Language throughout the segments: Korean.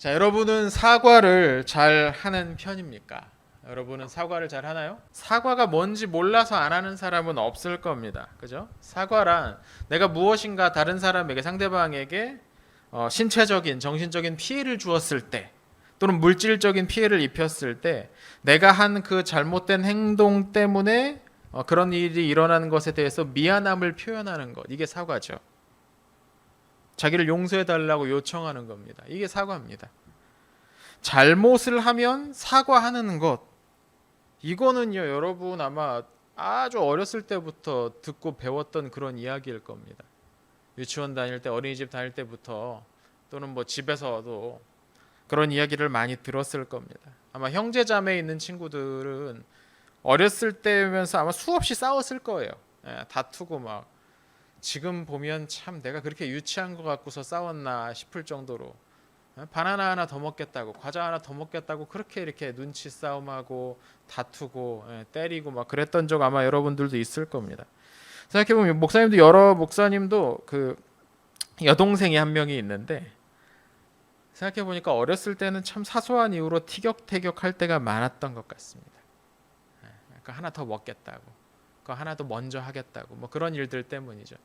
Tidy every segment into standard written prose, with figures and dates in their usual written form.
자, 여러분은 사과를 잘 하는 편입니까? 여러분은 사과를 잘 하나요? 사과가 뭔지 몰라서 안 하는 사람은 없을 겁니다. 그죠? 사과란 내가 무엇인가 다른 사람에게 상대방에게 신체적인 정신적인 피해를 주었을 때 또는 물질적인 피해를 입혔을 때 내가 한 그 잘못된 행동 때문에 그런 일이 일어나는 것에 대해서 미안함을 표현하는 것, 이게 사과죠. 자기를 용서해 달라고 요청하는 겁니다. 이게 사과입니다. 잘못을 하면 사과하는 것, 이거는요 여러분 아마 아주 어렸을 때부터 듣고 배웠던 그런 이야기일 겁니다. 유치원 다닐 때, 어린이집 다닐 때부터 또는 뭐 집에서도 그런 이야기를 많이 들었을 겁니다. 아마 형제 자매 있는 친구들은 어렸을 때면서 아마 수없이 싸웠을 거예요. 다투고 막 지금 보면 참 내가 그렇게 유치한 것 같고서 싸웠나 싶을 정도로 바나나 하나 더 먹겠다고, 과자 하나 더 먹겠다고 그렇게 이렇게 눈치 싸움하고 다투고 때리고 막 그랬던 적 아마 여러분들도 있을 겁니다. 생각해보면 목사님도 여러 목사님도 그 여동생이 한 명이 있는데 생각해보니까 어렸을 때는 참 사소한 이유로 티격태격할 때가 많았던 것 같습니다. 그러니까 하나 더 먹겠다고, 그거 하나 더 먼저 하겠다고 뭐 그런 일들 때문이죠.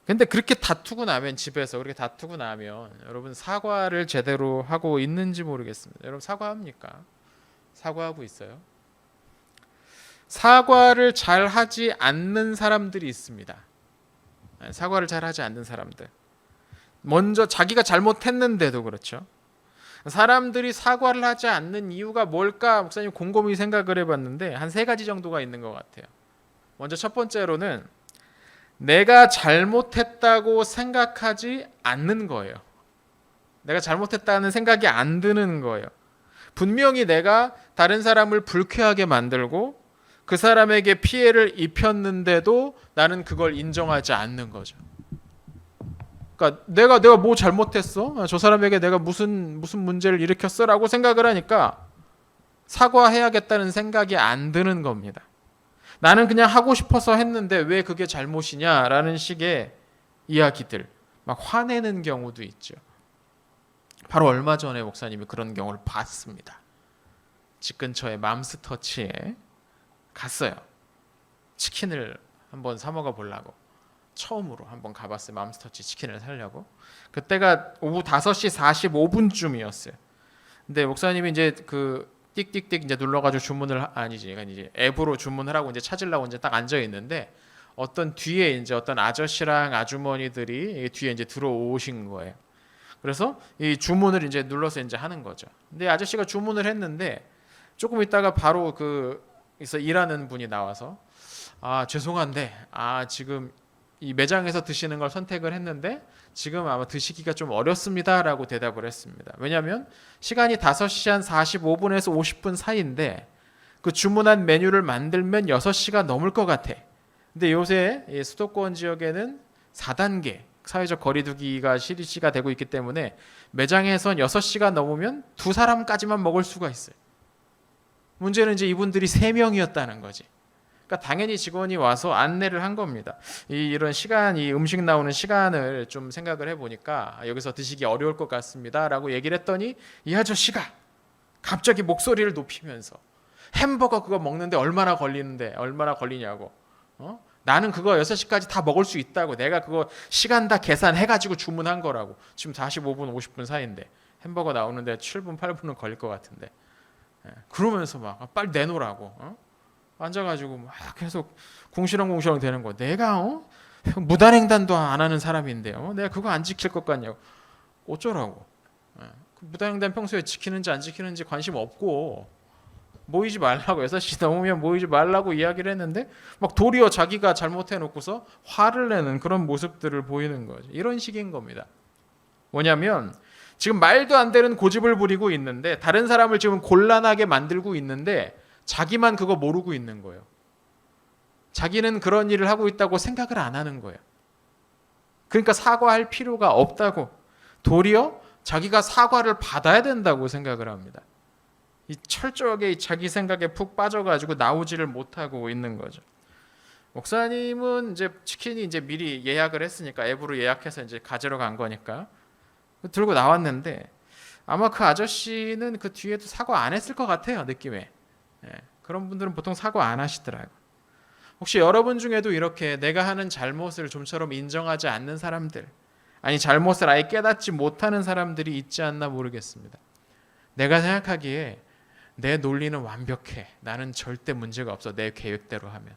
근데 그렇게 다투고 나면 집에서 그렇게 다투고 나면 여러분 사과를 제대로 하고 있는지 모르겠습니다. 여러분 사과합니까? 사과하고 있어요? 사과를 잘 하지 않는 사람들이 있습니다. 사과를 잘 하지 않는 사람들. 먼저 자기가 잘못했는데도 그렇죠. 사람들이 사과를 하지 않는 이유가 뭘까? 목사님 곰곰이 생각을 해봤는데 한 세 가지 정도가 있는 것 같아요. 먼저 첫 번째로는 내가 잘못했다고 생각하지 않는 거예요. 내가 잘못했다는 생각이 안 드는 거예요. 분명히 내가 다른 사람을 불쾌하게 만들고 그 사람에게 피해를 입혔는데도 나는 그걸 인정하지 않는 거죠. 그러니까 내가 뭐 잘못했어? 저 사람에게 내가 무슨 문제를 일으켰어라고 생각을 하니까 사과해야겠다는 생각이 안 드는 겁니다. 나는 그냥 하고 싶어서 했는데 왜 그게 잘못이냐라는 식의 이야기들, 막 화내는 경우도 있죠. 바로 얼마 전에 목사님이 그런 경우를 봤습니다. 집 근처에 맘스터치에 갔어요. 치킨을 한번 사 먹어 보려고. 처음으로 한번 가봤어요. 맘스터치 치킨을 사려고. 그때가 오후 5시 45분쯤이었어요. 근데 목사님이 이제 그 띡띡띡 이제 눌러가지고 주문을 아니지, 그러니까 이제 앱으로 주문을 하고 이제 찾으려고 이제 딱 앉아 있는데 어떤 뒤에 이제 어떤 아저씨랑 아주머니들이 뒤에 이제 들어오신 거예요. 그래서 이 주문을 이제 눌러서 이제 하는 거죠. 근데 아저씨가 주문을 했는데 조금 있다가 바로 그래서 일하는 분이 나와서 죄송한데 지금 이 매장에서 드시는 걸 선택을 했는데 지금 아마 드시기가 좀 어렵습니다라고 대답을 했습니다. 왜냐하면 시간이 5시 한 45분에서 50분 사이인데 그 주문한 메뉴를 만들면 6시가 넘을 것 같아. 근데 요새 수도권 지역에는 4단계 사회적 거리두기가 실시가 되고 있기 때문에 매장에선 6시가 넘으면 2사람까지만 먹을 수가 있어요. 문제는 이제 이분들이 3명이었다는 거지. 그러니까 당연히 직원이 와서 안내를 한 겁니다. 이런 시간, 이 음식 나오는 시간을 좀 생각을 해보니까 여기서 드시기 어려울 것 같습니다라고 얘기를 했더니 이 아저씨가 갑자기 목소리를 높이면서 햄버거 그거 먹는데 얼마나 걸리냐고. 나는 그거 6시까지 다 먹을 수 있다고. 내가 그거 시간 다 계산해가지고 주문한 거라고. 지금 45분, 50분 사이인데 햄버거 나오는데 7분, 8분은 걸릴 것 같은데. 그러면서 막 빨리 내놓으라고. 앉아가지고 막 계속 궁시렁궁시렁 되는 거. 내가 무단횡단도 안 하는 사람인데요. 내가 그거 안 지킬 것 같냐고. 어쩌라고. 무단횡단 평소에 지키는지 안 지키는지 관심 없고 모이지 말라고 6시 넘으면 모이지 말라고 이야기를 했는데 막 도리어 자기가 잘못해놓고서 화를 내는 그런 모습들을 보이는 거죠. 이런 식인 겁니다. 뭐냐면 지금 말도 안 되는 고집을 부리고 있는데 다른 사람을 지금 곤란하게 만들고 있는데 자기만 그거 모르고 있는 거예요. 자기는 그런 일을 하고 있다고 생각을 안 하는 거예요. 그러니까 사과할 필요가 없다고, 도리어 자기가 사과를 받아야 된다고 생각을 합니다. 이 철저하게 자기 생각에 푹 빠져가지고 나오지를 못하고 있는 거죠. 목사님은 이제 치킨이 이제 미리 예약을 했으니까 앱으로 예약해서 이제 가지러 간 거니까 들고 나왔는데 아마 그 아저씨는 그 뒤에도 사과 안 했을 것 같아요, 느낌에. 예, 그런 분들은 보통 사과 안 하시더라고요. 혹시 여러분 중에도 이렇게 내가 하는 잘못을 좀처럼 인정하지 않는 사람들, 아니 잘못을 아예 깨닫지 못하는 사람들이 있지 않나 모르겠습니다. 내가 생각하기에 내 논리는 완벽해, 나는 절대 문제가 없어, 내 계획대로 하면,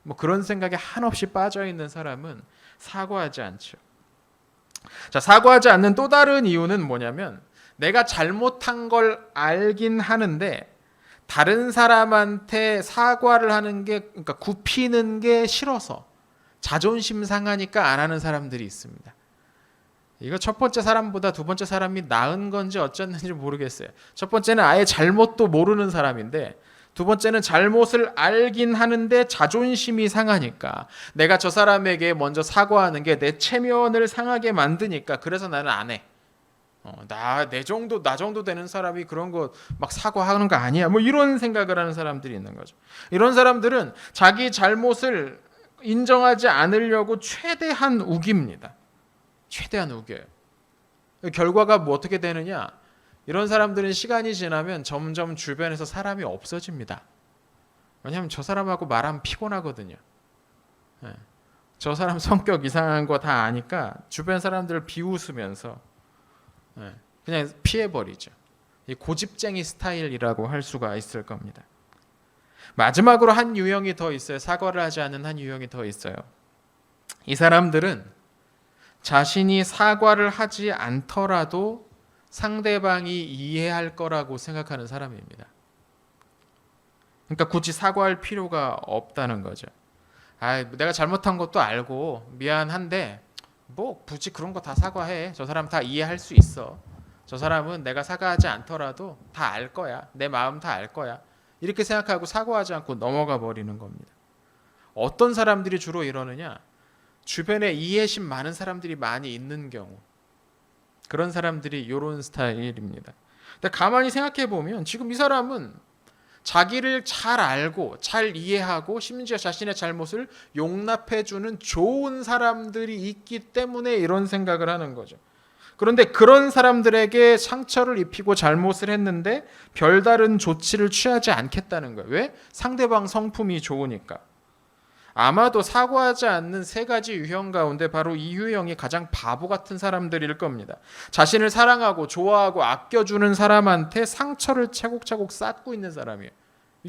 뭐 그런 생각에 한없이 빠져 있는 사람은 사과하지 않죠. 자, 사과하지 않는 또 다른 이유는 뭐냐면 내가 잘못한 걸 알긴 하는데 다른 사람한테 사과를 하는 게, 그러니까 굽히는 게 싫어서, 자존심 상하니까 안 하는 사람들이 있습니다. 이거 첫 번째 사람보다 두 번째 사람이 나은 건지 어쩌는지 모르겠어요. 첫 번째는 아예 잘못도 모르는 사람인데, 두 번째는 잘못을 알긴 하는데 자존심이 상하니까, 내가 저 사람에게 먼저 사과하는 게 내 체면을 상하게 만드니까, 그래서 나는 안 해. 나 정도 되는 사람이 그런 거 막 사과하는 거 아니야, 뭐 이런 생각을 하는 사람들이 있는 거죠. 이런 사람들은 자기 잘못을 인정하지 않으려고 최대한 우깁니다. 최대한 우겨요. 결과가 뭐 어떻게 되느냐, 이런 사람들은 시간이 지나면 점점 주변에서 사람이 없어집니다. 왜냐하면 저 사람하고 말하면 피곤하거든요. 저 사람 성격 이상한 거 다 아니까 주변 사람들을 비웃으면서 그냥 피해버리죠. 이 고집쟁이 스타일이라고 할 수가 있을 겁니다. 마지막으로 한 유형이 더 있어요. 사과를 하지 않는 한 유형이 더 있어요. 이 사람들은 자신이 사과를 하지 않더라도 상대방이 이해할 거라고 생각하는 사람입니다. 그러니까 굳이 사과할 필요가 없다는 거죠. 내가 잘못한 것도 알고 미안한데 뭐 굳이 그런 거 다 사과해. 저 사람 다 이해할 수 있어. 저 사람은 내가 사과하지 않더라도 다 알 거야. 내 마음 다 알 거야. 이렇게 생각하고 사과하지 않고 넘어가 버리는 겁니다. 어떤 사람들이 주로 이러느냐? 주변에 이해심 많은 사람들이 많이 있는 경우, 그런 사람들이 이런 스타일입니다. 근데 가만히 생각해 보면 지금 이 사람은 자기를 잘 알고 잘 이해하고 심지어 자신의 잘못을 용납해주는 좋은 사람들이 있기 때문에 이런 생각을 하는 거죠. 그런데 그런 사람들에게 상처를 입히고 잘못을 했는데 별다른 조치를 취하지 않겠다는 거예요. 왜? 상대방 성품이 좋으니까. 아마도 사과하지 않는 세 가지 유형 가운데 바로 이 유형이 가장 바보 같은 사람들일 겁니다. 자신을 사랑하고 좋아하고 아껴주는 사람한테 상처를 차곡차곡 쌓고 있는 사람이에요.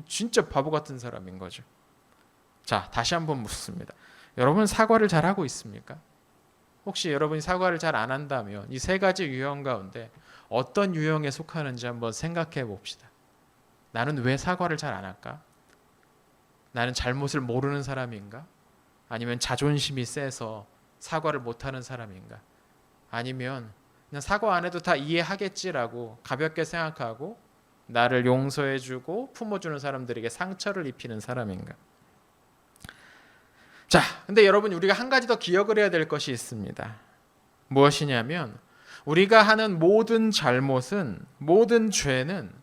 진짜 바보 같은 사람인 거죠. 자, 다시 한번 묻습니다. 여러분 사과를 잘하고 있습니까? 혹시 여러분이 사과를 잘 안 한다면 이 세 가지 유형 가운데 어떤 유형에 속하는지 한번 생각해 봅시다. 나는 왜 사과를 잘 안 할까? 나는 잘못을 모르는 사람인가? 아니면 자존심이 세서 사과를 못하는 사람인가? 아니면 그냥 사과 안 해도 다 이해하겠지라고 가볍게 생각하고 나를 용서해주고 품어주는 사람들에게 상처를 입히는 사람인가? 자, 근데 여러분 우리가 한 가지 더 기억을 해야 될 것이 있습니다. 무엇이냐면 우리가 하는 모든 잘못은, 모든 죄는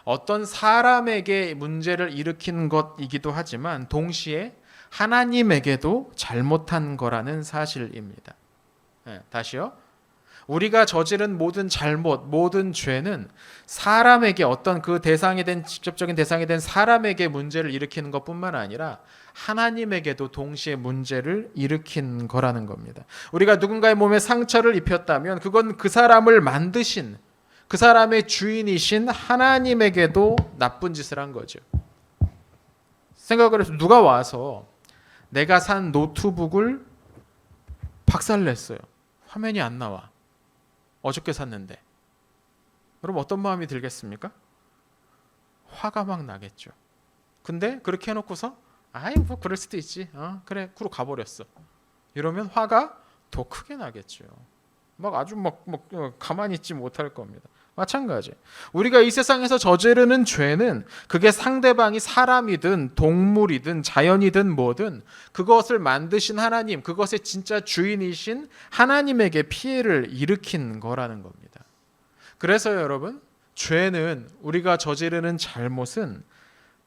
어떤 사람에게 문제를 일으킨 것이기도 하지만 동시에 하나님에게도 잘못한 거라는 사실입니다. 다시요. 우리가 저지른 모든 잘못, 모든 죄는 사람에게, 어떤 그 대상이 된, 직접적인 대상이 된 사람에게 문제를 일으키는 것뿐만 아니라 하나님에게도 동시에 문제를 일으킨 거라는 겁니다. 우리가 누군가의 몸에 상처를 입혔다면 그건 그 사람을 만드신, 그 사람의 주인이신 하나님에게도 나쁜 짓을 한 거죠. 생각을 해서 누가 와서 내가 산 노트북을 박살냈어요. 화면이 안 나와. 어저께 샀는데. 여러분 어떤 마음이 들겠습니까? 화가 막 나겠죠. 근데 그렇게 해놓고서 뭐 그럴 수도 있지. 그래, 그러고 가버렸어. 이러면 화가 더 크게 나겠죠. 막 아주 가만히 있지 못할 겁니다. 마찬가지. 우리가 이 세상에서 저지르는 죄는 그게 상대방이 사람이든 동물이든 자연이든 뭐든 그것을 만드신 하나님, 그것의 진짜 주인이신 하나님에게 피해를 일으킨 거라는 겁니다. 그래서 여러분, 죄는, 우리가 저지르는 잘못은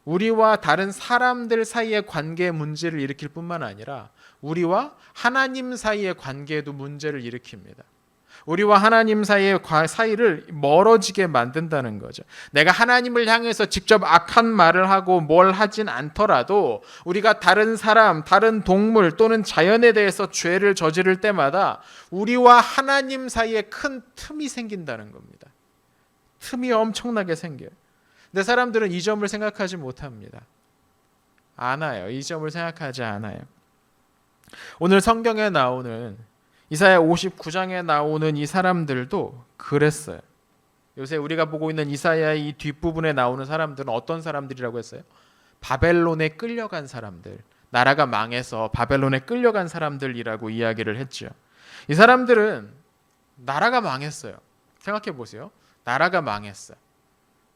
우리와 다른 사람들 사이의 관계에 문제를 일으킬 뿐만 아니라 우리와 하나님 사이의 관계에도 문제를 일으킵니다. 우리와 하나님 사이를 멀어지게 만든다는 거죠. 내가 하나님을 향해서 직접 악한 말을 하고 뭘 하진 않더라도 우리가 다른 사람, 다른 동물 또는 자연에 대해서 죄를 저지를 때마다 우리와 하나님 사이에 큰 틈이 생긴다는 겁니다. 틈이 엄청나게 생겨요. 근데 사람들은 이 점을 생각하지 못합니다. 않아요. 이 점을 생각하지 않아요. 오늘 성경에 나오는 이사야 59장에 나오는 이 사람들도 그랬어요. 요새 우리가 보고 있는 이사야의 이 뒷부분에 나오는 사람들은 어떤 사람들이라고 했어요? 바벨론에 끌려간 사람들, 나라가 망해서 바벨론에 끌려간 사람들이라고 이야기를 했죠. 이 사람들은 나라가 망했어요. 생각해 보세요. 나라가 망했어요.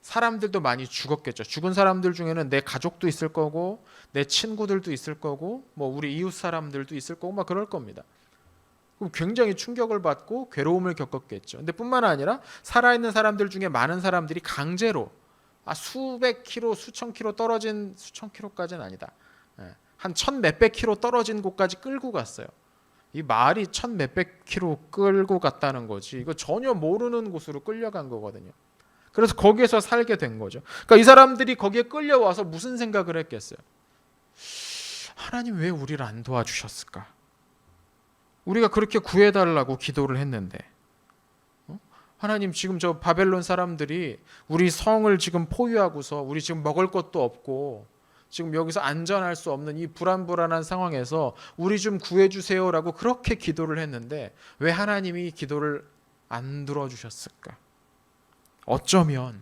사람들도 많이 죽었겠죠. 죽은 사람들 중에는 내 가족도 있을 거고 내 친구들도 있을 거고 뭐 우리 이웃 사람들도 있을 거고 막 그럴 겁니다. 그럼 굉장히 충격을 받고 괴로움을 겪었겠죠. 근데 뿐만 아니라 살아있는 사람들 중에 많은 사람들이 강제로 수백 킬로, 수천 킬로 떨어진, 수천 킬로까지는 아니다. 한 천 몇백 킬로 떨어진 곳까지 끌고 갔어요. 이 말이 천 몇백 킬로 끌고 갔다는 거지. 이거 전혀 모르는 곳으로 끌려간 거거든요. 그래서 거기에서 살게 된 거죠. 그러니까 이 사람들이 거기에 끌려와서 무슨 생각을 했겠어요? 하나님 왜 우리를 안 도와주셨을까? 우리가 그렇게 구해달라고 기도를 했는데 하나님 지금 저 바벨론 사람들이 우리 성을 지금 포위하고서 우리 지금 먹을 것도 없고 지금 여기서 안전할 수 없는 이 불안불안한 상황에서 우리 좀 구해주세요라고 그렇게 기도를 했는데 왜 하나님이 기도를 안 들어주셨을까? 어쩌면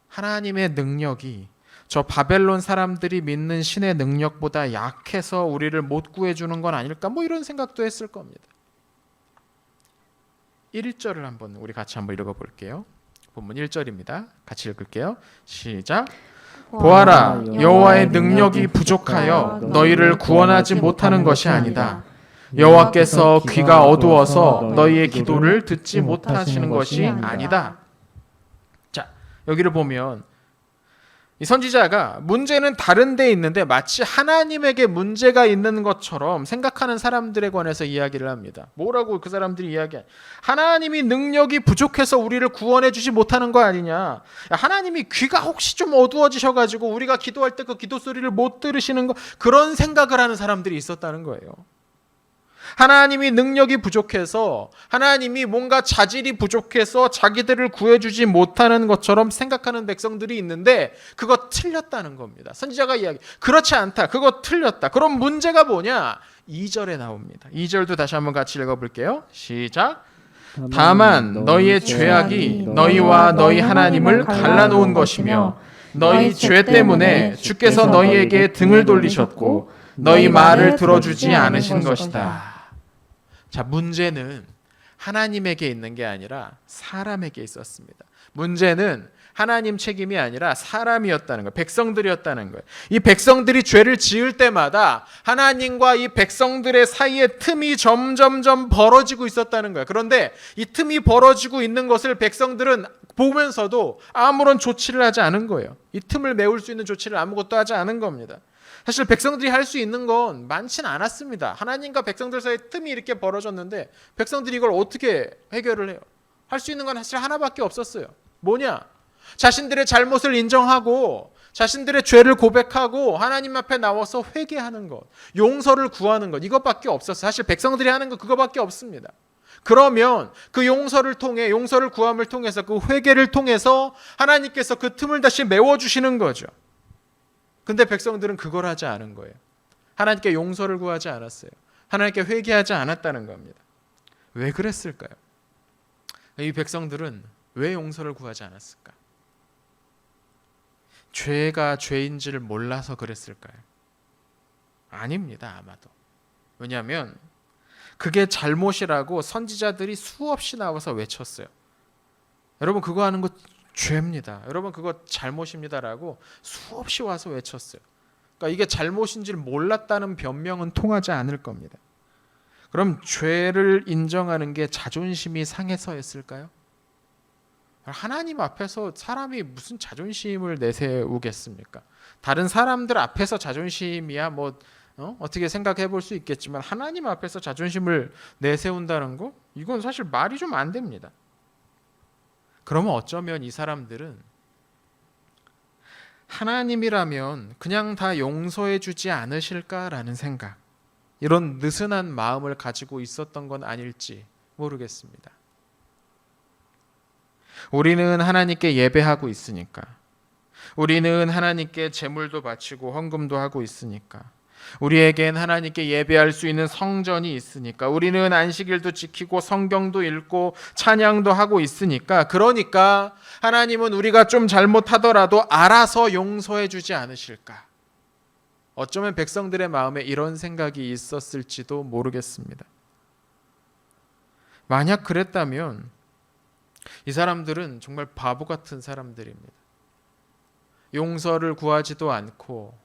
하나님의 능력이 저 바벨론 사람들이 믿는 신의 능력보다 약해서 우리를 못 구해주는 건 아닐까? 뭐 이런 생각도 했을 겁니다. 1절을 한번 우리 같이 한번 읽어볼게요. 본문 1절입니다. 같이 읽을게요. 시작. 보아라, 여호와의 능력이 부족하여 너희를 구원하지 못하는 것이 아니다. 여호와께서 귀가 어두워서 너희의 기도를 듣지 못하시는 것이 아니다. 자, 여기를 보면 이 선지자가 문제는 다른 데 있는데 마치 하나님에게 문제가 있는 것처럼 생각하는 사람들에 관해서 이야기를 합니다. 뭐라고 그 사람들이 이야기하냐? 하나님이 능력이 부족해서 우리를 구원해 주지 못하는 거 아니냐? 하나님이 귀가 혹시 좀 어두워지셔가지고 우리가 기도할 때 그 기도 소리를 못 들으시는 거, 그런 생각을 하는 사람들이 있었다는 거예요. 하나님이 능력이 부족해서, 하나님이 뭔가 자질이 부족해서 자기들을 구해주지 못하는 것처럼 생각하는 백성들이 있는데 그거 틀렸다는 겁니다. 선지자가 이야기, 그렇지 않다, 그거 틀렸다. 그럼 문제가 뭐냐? 2절에 나옵니다. 2절도 다시 한번 같이 읽어볼게요. 시작. 다만 너희의 죄악이 너희와 너희 하나님을 갈라놓은 것이며 너희 죄 때문에 주께서 너희에게 등을 돌리셨고 너희 말을 들어주지 않으신 것이다. 자, 문제는 하나님에게 있는 게 아니라 사람에게 있었습니다. 문제는 하나님 책임이 아니라 사람이었다는 거예요. 백성들이었다는 거예요. 이 백성들이 죄를 지을 때마다 하나님과 이 백성들의 사이에 틈이 점점점 벌어지고 있었다는 거예요. 그런데 이 틈이 벌어지고 있는 것을 백성들은 보면서도 아무런 조치를 하지 않은 거예요. 이 틈을 메울 수 있는 조치를 아무것도 하지 않은 겁니다. 사실 백성들이 할 수 있는 건 많지는 않았습니다. 하나님과 백성들 사이에 틈이 이렇게 벌어졌는데 백성들이 이걸 어떻게 해결을 해요? 할 수 있는 건 사실 하나밖에 없었어요. 뭐냐? 자신들의 잘못을 인정하고 자신들의 죄를 고백하고 하나님 앞에 나와서 회개하는 것, 용서를 구하는 것, 이것밖에 없었어요. 사실 백성들이 하는 거 그거밖에 없습니다. 그러면 그 용서를 통해, 용서를 구함을 통해서, 그 회개를 통해서 하나님께서 그 틈을 다시 메워주시는 거죠. 근데 백성들은 그걸 하지 않은 거예요. 하나님께 용서를 구하지 않았어요. 하나님께 회개하지 않았다는 겁니다. 왜 그랬을까요? 이 백성들은 왜 용서를 구하지 않았을까? 죄가 죄인지를 몰라서 그랬을까요? 아닙니다, 아마도. 왜냐하면 그게 잘못이라고 선지자들이 수없이 나와서 외쳤어요. 여러분, 그거 하는 거 죄입니다. 여러분, 그거 잘못입니다라고 수없이 와서 외쳤어요. 그러니까 이게 잘못인지를 몰랐다는 변명은 통하지 않을 겁니다. 그럼 죄를 인정하는 게 자존심이 상해서였을까요? 하나님 앞에서 사람이 무슨 자존심을 내세우겠습니까? 다른 사람들 앞에서 자존심이야 뭐 어떻게 생각해 볼 수 있겠지만 하나님 앞에서 자존심을 내세운다는 거 이건 사실 말이 좀 안 됩니다. 그러면 어쩌면 이 사람들은 하나님이라면 그냥 다 용서해 주지 않으실까라는 생각, 이런 느슨한 마음을 가지고 있었던 건 아닐지 모르겠습니다. 우리는 하나님께 예배하고 있으니까, 우리는 하나님께 제물도 바치고 헌금도 하고 있으니까, 우리에겐 하나님께 예배할 수 있는 성전이 있으니까, 우리는 안식일도 지키고 성경도 읽고 찬양도 하고 있으니까, 그러니까 하나님은 우리가 좀 잘못하더라도 알아서 용서해 주지 않으실까? 어쩌면 백성들의 마음에 이런 생각이 있었을지도 모르겠습니다. 만약 그랬다면 이 사람들은 정말 바보 같은 사람들입니다. 용서를 구하지도 않고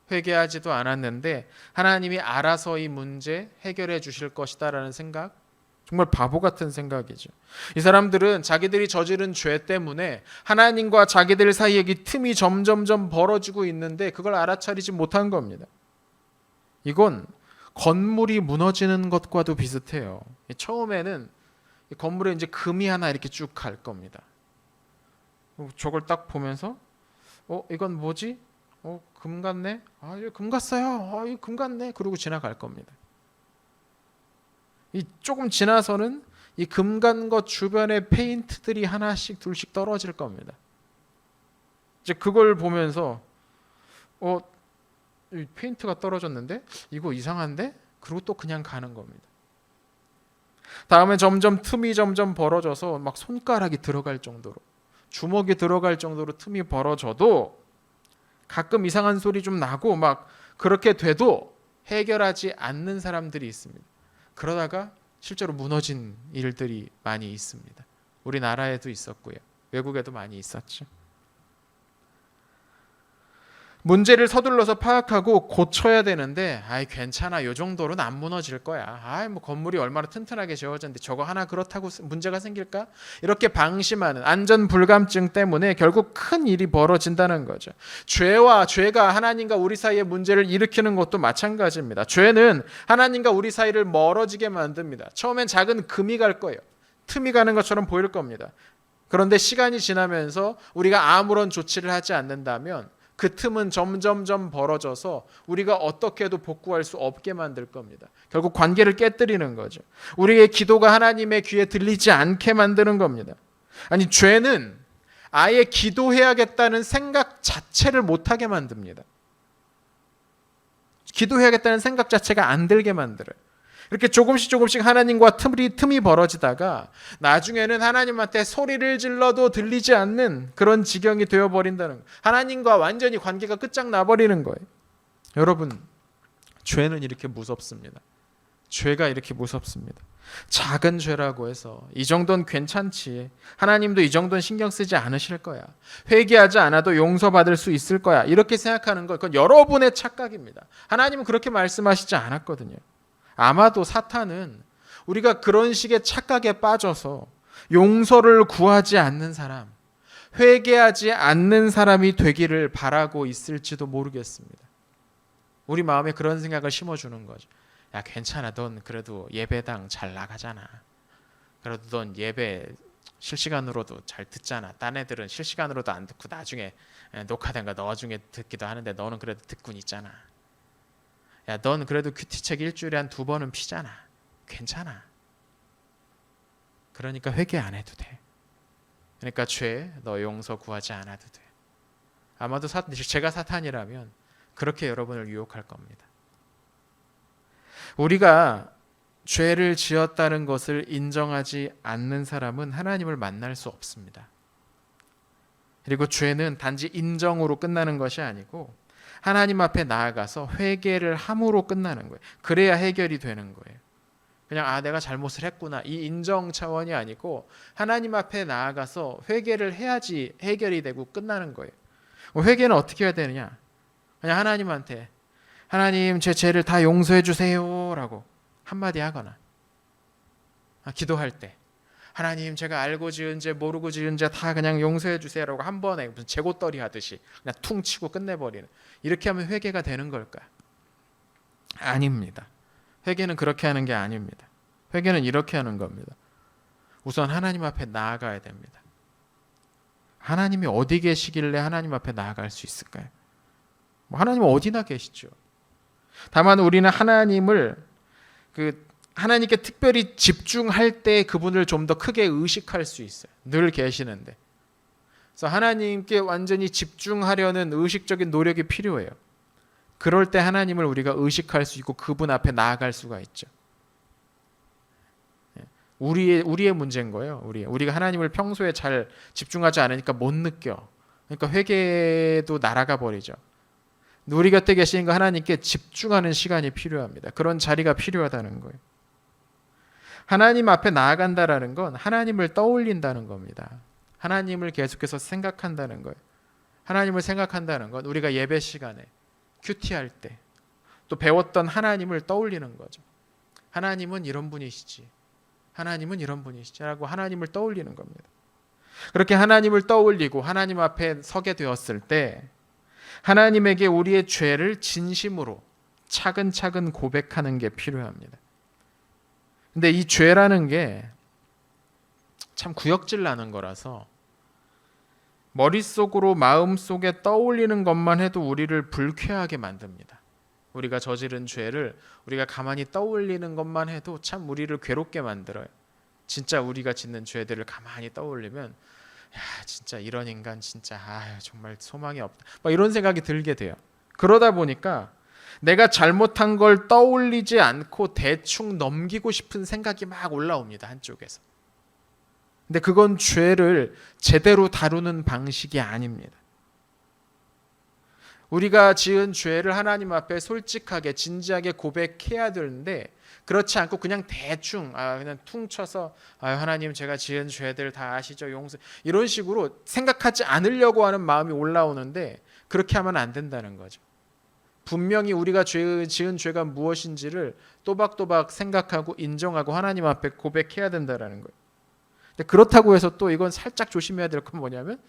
회개하지도 않았는데 하나님이 알아서 이 문제 해결해 주실 것이다라는 생각, 정말 바보 같은 생각이죠. 이 사람들은 자기들이 저지른 죄 때문에 하나님과 자기들 사이에 이 틈이 점점점 벌어지고 있는데 그걸 알아차리지 못한 겁니다. 이건 건물이 무너지는 것과도 비슷해요. 처음에는 건물에 이제 금이 하나 이렇게 쭉 갈 겁니다. 저걸 딱 보면서 이건 뭐지? 금 같네? 이거 금 같어요. 이거 금 같네. 그러고 지나갈 겁니다. 이 조금 지나서는 이 금 간 것 주변에 페인트들이 하나씩 둘씩 떨어질 겁니다. 이제 그걸 보면서 이 페인트가 떨어졌는데 이거 이상한데? 그리고 또 그냥 가는 겁니다. 다음에 점점 틈이 점점 벌어져서 막 손가락이 들어갈 정도로, 주먹이 들어갈 정도로 틈이 벌어져도 가끔 이상한 소리 좀 나고 막 그렇게 돼도 해결하지 않는 사람들이 있습니다. 그러다가 실제로 무너진 일들이 많이 있습니다. 우리나라에도 있었고요. 외국에도 많이 있었죠. 문제를 서둘러서 파악하고 고쳐야 되는데 괜찮아, 요 정도로는 안 무너질 거야. 뭐 건물이 얼마나 튼튼하게 지어졌는데 저거 하나 그렇다고 문제가 생길까? 이렇게 방심하는 안전 불감증 때문에 결국 큰 일이 벌어진다는 거죠. 죄가 하나님과 우리 사이의 문제를 일으키는 것도 마찬가지입니다. 죄는 하나님과 우리 사이를 멀어지게 만듭니다. 처음엔 작은 금이 갈 거예요. 틈이 가는 것처럼 보일 겁니다. 그런데 시간이 지나면서 우리가 아무런 조치를 하지 않는다면 그 틈은 점점점 벌어져서 우리가 어떻게 해도 복구할 수 없게 만들 겁니다. 결국 관계를 깨뜨리는 거죠. 우리의 기도가 하나님의 귀에 들리지 않게 만드는 겁니다. 아니, 죄는 아예 기도해야겠다는 생각 자체를 못하게 만듭니다. 기도해야겠다는 생각 자체가 안 들게 만들어요. 이렇게 조금씩 하나님과 틈이 벌어지다가 나중에는 하나님한테 소리를 질러도 들리지 않는 그런 지경이 되어버린다는 거예요. 하나님과 완전히 관계가 끝장나버리는 거예요. 여러분, 죄는 이렇게 무섭습니다. 죄가 이렇게 무섭습니다. 작은 죄라고 해서 이 정도는 괜찮지, 하나님도 이 정도는 신경 쓰지 않으실 거야, 회개하지 않아도 용서받을 수 있을 거야, 이렇게 생각하는 것, 그건 여러분의 착각입니다. 하나님은 그렇게 말씀하시지 않았거든요. 아마도 사탄은 우리가 그런 식의 착각에 빠져서 용서를 구하지 않는 사람, 회개하지 않는 사람이 되기를 바라고 있을지도 모르겠습니다. 우리 마음에 그런 생각을 심어주는 거죠. 야, 괜찮아, 넌 그래도 예배당 잘 나가잖아. 그래도 넌 예배 실시간으로도 잘 듣잖아. 딴 애들은 실시간으로도 안 듣고 나중에 녹화된 거 나중에 듣기도 하는데 너는 그래도 듣고는 있잖아. 야, 넌 그래도 큐티책 일주일에 한 2번은 피잖아. 괜찮아. 그러니까 회개 안 해도 돼. 그러니까 죄 너 용서 구하지 않아도 돼. 아마도 제가 사탄이라면 그렇게 여러분을 유혹할 겁니다. 우리가 죄를 지었다는 것을 인정하지 않는 사람은 하나님을 만날 수 없습니다. 그리고 죄는 단지 인정으로 끝나는 것이 아니고 하나님 앞에 나아가서 회개를 함으로 끝나는 거예요. 그래야 해결이 되는 거예요. 그냥 내가 잘못을 했구나, 이 인정 차원이 아니고 하나님 앞에 나아가서 회개를 해야지 해결이 되고 끝나는 거예요. 회개는 어떻게 해야 되느냐? 그냥 하나님한테 하나님, 제 죄를 다 용서해 주세요 라고 한마디 하거나, 기도할 때 하나님, 제가 알고 지은 죄 모르고 지은 죄 다 그냥 용서해 주세요라고 한 번에 무슨 재고떨이 하듯이 그냥 퉁 치고 끝내버리는, 이렇게 하면 회개가 되는 걸까? 아닙니다. 회개는 그렇게 하는 게 아닙니다. 회개는 이렇게 하는 겁니다. 우선 하나님 앞에 나아가야 됩니다. 하나님이 어디 계시길래 하나님 앞에 나아갈 수 있을까요? 하나님은 어디나 계시죠. 다만 우리는 하나님께 특별히 집중할 때 그분을 좀 더 크게 의식할 수 있어요. 늘 계시는데. 그래서 하나님께 완전히 집중하려는 의식적인 노력이 필요해요. 그럴 때 하나님을 우리가 의식할 수 있고 그분 앞에 나아갈 수가 있죠. 우리의 문제인 거예요. 우리가 하나님을 평소에 잘 집중하지 않으니까 못 느껴. 그러니까 회개도 날아가 버리죠. 우리 곁에 계신 그 하나님께 집중하는 시간이 필요합니다. 그런 자리가 필요하다는 거예요. 하나님 앞에 나아간다라는 건 하나님을 떠올린다는 겁니다. 하나님을 계속해서 생각한다는 거예요. 하나님을 생각한다는 건 우리가 예배 시간에 큐티할 때 또 배웠던 하나님을 떠올리는 거죠. 하나님은 이런 분이시지. 하나님은 이런 분이시라고 하나님을 떠올리는 겁니다. 그렇게 하나님을 떠올리고 하나님 앞에 서게 되었을 때 하나님에게 우리의 죄를 진심으로 차근차근 고백하는 게 필요합니다. 근데 이 죄라는 게 참 구역질 나는 거라서 머릿속으로 마음속에 떠올리는 것만 해도 우리를 불쾌하게 만듭니다. 우리가 저지른 죄를 우리가 가만히 떠올리는 것만 해도 참 우리를 괴롭게 만들어요. 진짜 우리가 짓는 죄들을 가만히 떠올리면 야 진짜 이런 인간 진짜 정말 소망이 없다. 막 이런 생각이 들게 돼요. 그러다 보니까 내가 잘못한 걸 떠올리지 않고 대충 넘기고 싶은 생각이 막 올라옵니다. 한쪽에서. 근데 그건 죄를 제대로 다루는 방식이 아닙니다. 우리가 지은 죄를 하나님 앞에 솔직하게 진지하게 고백해야 되는데 그렇지 않고 그냥 대충 그냥 퉁 쳐서 하나님 제가 지은 죄들 다 아시죠? 용서 이런 식으로 생각하지 않으려고 하는 마음이 올라오는데 그렇게 하면 안 된다는 거죠. 분명히 우리가 지은 죄가 무엇인지를 또박또박 생각하고 인정하고 하나님 앞에 고백해야 된다는 거예요. 근데 그렇다고 해서 또 이건 살짝 조심해야 될 건 뭐냐면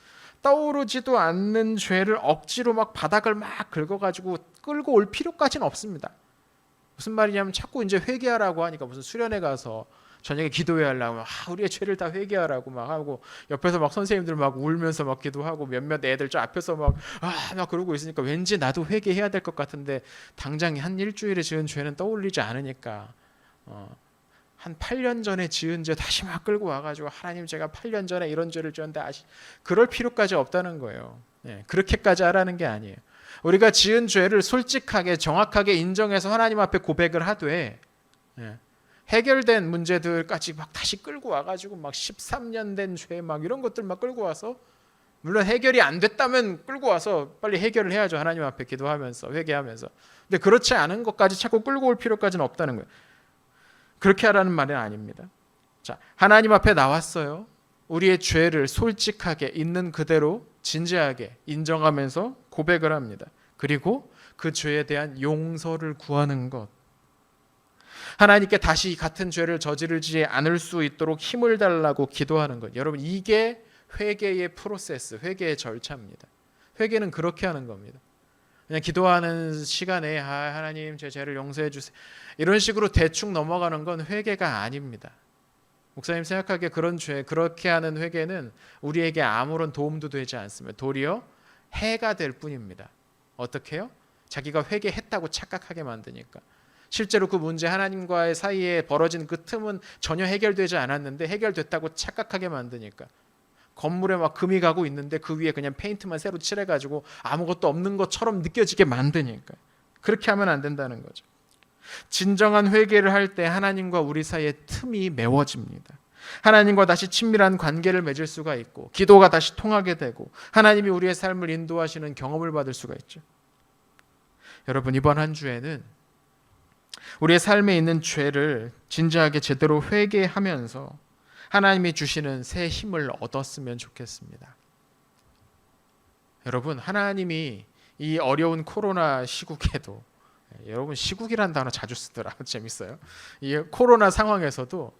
떠오르지도 않는 죄를 억지로 막 바닥을 막 긁어가지고 끌고 올 필요까지는 없습니다. 무슨 말이냐면 자꾸 이제 회개하라고 하니까 무슨 수련회 가서 저녁에 기도회 하려고 우리의 죄를 다 회개하라고 막 하고 옆에서 막 선생님들 막 울면서 막 기도하고 몇몇 애들 저 앞에서 막 그러고 있으니까 왠지 나도 회개해야 될 것 같은데 당장 한 일주일에 지은 죄는 떠올리지 않으니까 한 8년 전에 지은 죄 다시 막 끌고 와가지고 하나님 제가 8년 전에 이런 죄를 지었는데 그럴 필요까지 없다는 거예요. 그렇게까지 하라는 게 아니에요. 우리가 지은 죄를 솔직하게 정확하게 인정해서 하나님 앞에 고백을 하되 해결된 문제들까지 막 다시 끌고 와가지고 막 13년 된 죄 막 이런 것들 막 끌고 와서 물론 해결이 안 됐다면 끌고 와서 빨리 해결을 해야죠. 하나님 앞에 기도하면서 회개하면서. 근데 그렇지 않은 것까지 자꾸 끌고 올 필요까지는 없다는 거예요. 그렇게 하라는 말은 아닙니다. 자, 하나님 앞에 나왔어요. 우리의 죄를 솔직하게 있는 그대로 진지하게 인정하면서 고백을 합니다. 그리고 그 죄에 대한 용서를 구하는 것. 하나님께 다시 같은 죄를 저지르지 않을 수 있도록 힘을 달라고 기도하는 것. 여러분 이게 회개의 프로세스, 회개의 절차입니다. 회개는 그렇게 하는 겁니다. 그냥 기도하는 시간에 하나님 제 죄를 용서해 주세요. 이런 식으로 대충 넘어가는 건 회개가 아닙니다. 목사님 생각하기에 그렇게 하는 회개는 우리에게 아무런 도움도 되지 않습니다. 도리어 해가 될 뿐입니다. 어떻게 해요? 자기가 회개했다고 착각하게 만드니까. 실제로 그 문제 하나님과의 사이에 벌어진 그 틈은 전혀 해결되지 않았는데 해결됐다고 착각하게 만드니까. 건물에 막 금이 가고 있는데 그 위에 그냥 페인트만 새로 칠해가지고 아무것도 없는 것처럼 느껴지게 만드니까. 그렇게 하면 안 된다는 거죠. 진정한 회개를 할 때 하나님과 우리 사이에 틈이 메워집니다. 하나님과 다시 친밀한 관계를 맺을 수가 있고 기도가 다시 통하게 되고 하나님이 우리의 삶을 인도하시는 경험을 받을 수가 있죠. 여러분 이번 한 주에는 우리의 삶에 있는 죄를 진지하게 제대로 회개하면서 하나님이 주시는 새 힘을 얻었으면 좋겠습니다. 여러분 하나님이 이 어려운 코로나 시국에도 여러분 시국이란 단어 자주 쓰더라. 재밌어요. 이 코로나 상황에서도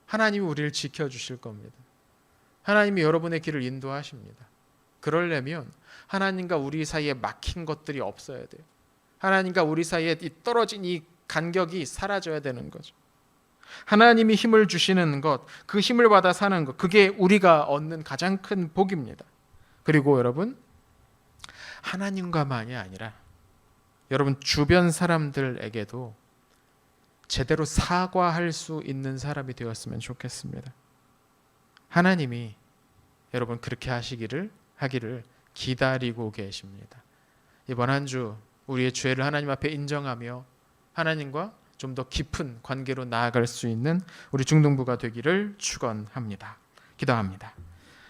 하나님이 우리를 지켜주실 겁니다. 하나님이 여러분의 길을 인도하십니다. 그러려면 하나님과 우리 사이에 막힌 것들이 없어야 돼요. 하나님과 우리 사이에 이 떨어진 이 간격이 사라져야 되는 거죠. 하나님이 힘을 주시는 것, 그 힘을 받아 사는 것, 그게 우리가 얻는 가장 큰 복입니다. 그리고 여러분, 하나님과만이 아니라 여러분 주변 사람들에게도 제대로 사과할 수 있는 사람이 되었으면 좋겠습니다. 하나님이 여러분 그렇게 하기를 기다리고 계십니다. 이번 한 주 우리의 죄를 하나님 앞에 인정하며 하나님과 좀 더 깊은 관계로 나아갈 수 있는 우리 중등부가 되기를 축원합니다. 기도합니다.